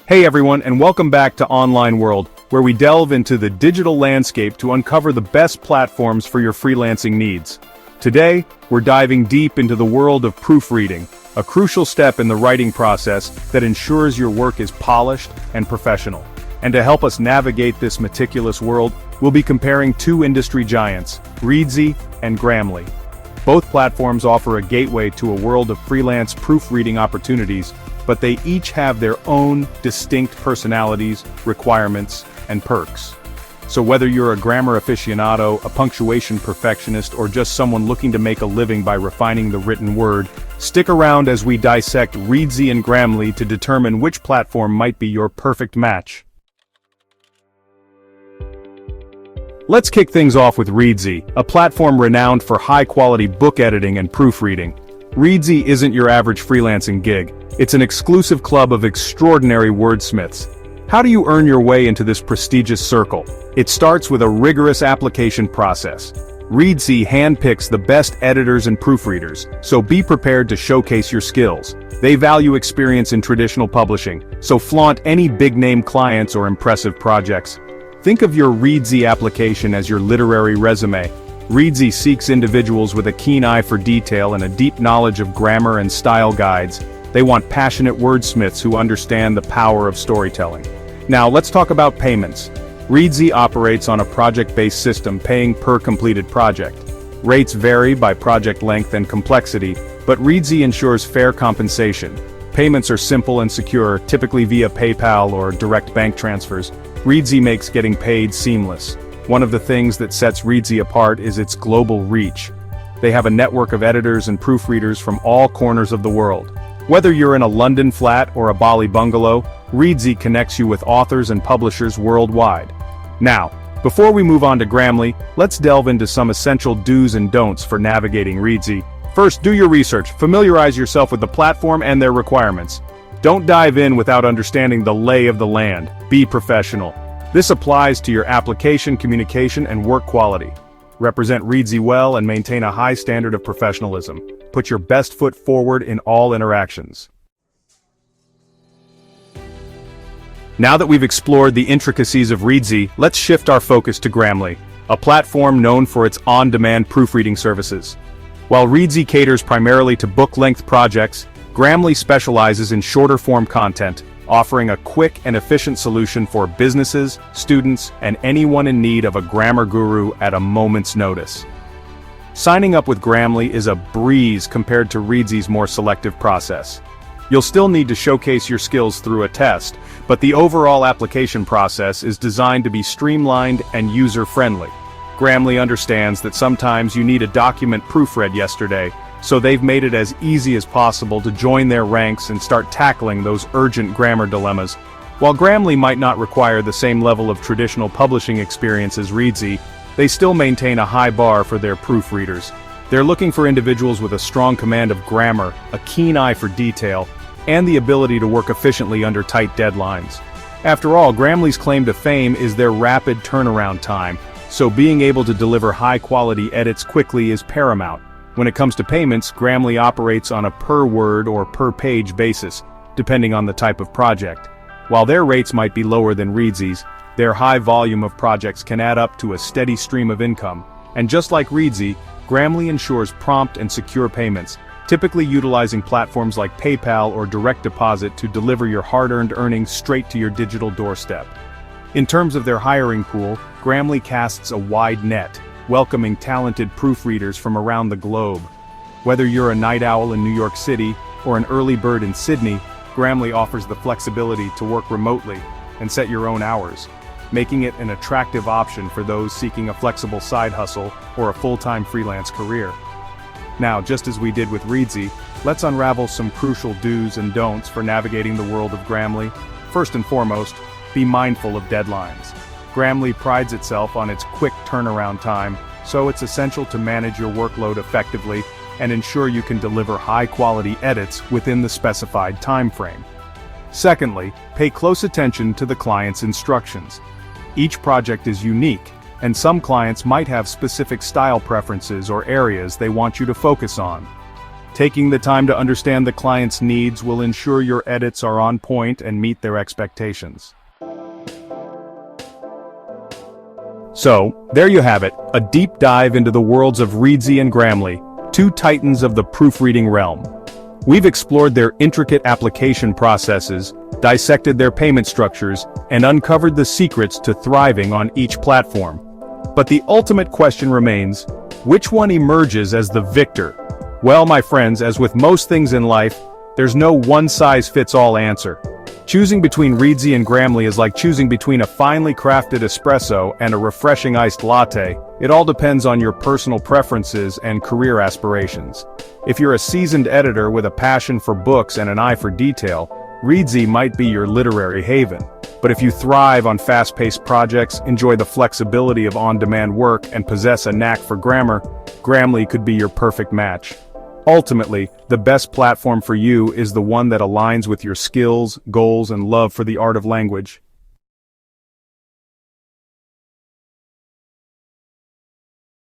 Hey everyone, and welcome back to Online World, where we delve into the digital landscape to uncover the best platforms for your freelancing needs. Today, we're diving deep into the world of proofreading, a crucial step in the writing process that ensures your work is polished and professional. And to help us navigate this meticulous world, we'll be comparing two industry giants, Reedsy and Grammarly. Both platforms offer a gateway to a world of freelance proofreading opportunities, but they each have their own distinct personalities, requirements, and perks. So whether you're a grammar aficionado, a punctuation perfectionist, or just someone looking to make a living by refining the written word, stick around as we dissect Reedsy and Grammarly to determine which platform might be your perfect match. Let's kick things off with Reedsy, a platform renowned for high-quality book editing and proofreading. Reedsy isn't your average freelancing gig. It's an exclusive club of extraordinary wordsmiths. How do you earn your way into this prestigious circle? It starts with a rigorous application process. Reedsy handpicks the best editors and proofreaders, so be prepared to showcase your skills. They value experience in traditional publishing, so flaunt any big-name clients or impressive projects. Think of your Reedsy application as your literary resume. Reedsy seeks individuals with a keen eye for detail and a deep knowledge of grammar and style guides. They want passionate wordsmiths who understand the power of storytelling. Now let's talk about payments. Reedsy operates on a project-based system, paying per completed project. Rates vary by project length and complexity, but Reedsy ensures fair compensation. Payments are simple and secure, typically via PayPal or direct bank transfers. Reedsy makes getting paid seamless. One of the things that sets Reedsy apart is its global reach. They have a network of editors and proofreaders from all corners of the world. Whether you're in a London flat or a Bali bungalow, Reedsy connects you with authors and publishers worldwide. Now, before we move on to Grammarly, let's delve into some essential do's and don'ts for navigating Reedsy. First, do your research. Familiarize yourself with the platform and their requirements. Don't dive in without understanding the lay of the land. Be professional. This applies to your application, communication, and work quality. Represent Reedsy well and maintain a high standard of professionalism. Put your best foot forward in all interactions. Now that we've explored the intricacies of Reedsy, let's shift our focus to Grammarly, a platform known for its on-demand proofreading services. While Reedsy caters primarily to book-length projects, Grammarly specializes in shorter-form content, offering a quick and efficient solution for businesses, students, and anyone in need of a grammar guru at a moment's notice. Signing up with Grammarly is a breeze compared to Reedsy's more selective process. You'll still need to showcase your skills through a test, but the overall application process is designed to be streamlined and user-friendly. Grammarly understands that sometimes you need a document proofread yesterday, so they've made it as easy as possible to join their ranks and start tackling those urgent grammar dilemmas. While Grammarly might not require the same level of traditional publishing experience as Reedsy, they still maintain a high bar for their proofreaders. They're looking for individuals with a strong command of grammar, a keen eye for detail, and the ability to work efficiently under tight deadlines. After all, Grammarly's claim to fame is their rapid turnaround time, so being able to deliver high-quality edits quickly is paramount. When it comes to payments, Grammarly operates on a per-word or per-page basis, depending on the type of project. While their rates might be lower than Reedsy's, their high volume of projects can add up to a steady stream of income. And just like Reedsy, Grammarly ensures prompt and secure payments, typically utilizing platforms like PayPal or direct deposit to deliver your hard-earned earnings straight to your digital doorstep. In terms of their hiring pool, Grammarly casts a wide net, welcoming talented proofreaders from around the globe. Whether you're a night owl in New York City or an early bird in Sydney, Grammarly offers the flexibility to work remotely and set your own hours, making it an attractive option for those seeking a flexible side hustle or a full-time freelance career. Now, just as we did with Reedsy, let's unravel some crucial do's and don'ts for navigating the world of Grammarly. First and foremost, be mindful of deadlines. Grammarly prides itself on its quick turnaround time, so it's essential to manage your workload effectively and ensure you can deliver high-quality edits within the specified time frame. Secondly, pay close attention to the client's instructions. Each project is unique, and some clients might have specific style preferences or areas they want you to focus on. Taking the time to understand the client's needs will ensure your edits are on point and meet their expectations. So, there you have it, a deep dive into the worlds of Reedsy and Grammarly, two titans of the proofreading realm. We've explored their intricate application processes, dissected their payment structures, and uncovered the secrets to thriving on each platform. But the ultimate question remains, which one emerges as the victor? Well, my friends, as with most things in life, there's no one-size-fits-all answer. Choosing between Reedsy and Grammarly is like choosing between a finely crafted espresso and a refreshing iced latte. It all depends on your personal preferences and career aspirations. If you're a seasoned editor with a passion for books and an eye for detail, Reedsy might be your literary haven. But if you thrive on fast-paced projects, enjoy the flexibility of on-demand work, and possess a knack for grammar, Grammarly could be your perfect match. Ultimately, the best platform for you is the one that aligns with your skills, goals, and love for the art of language.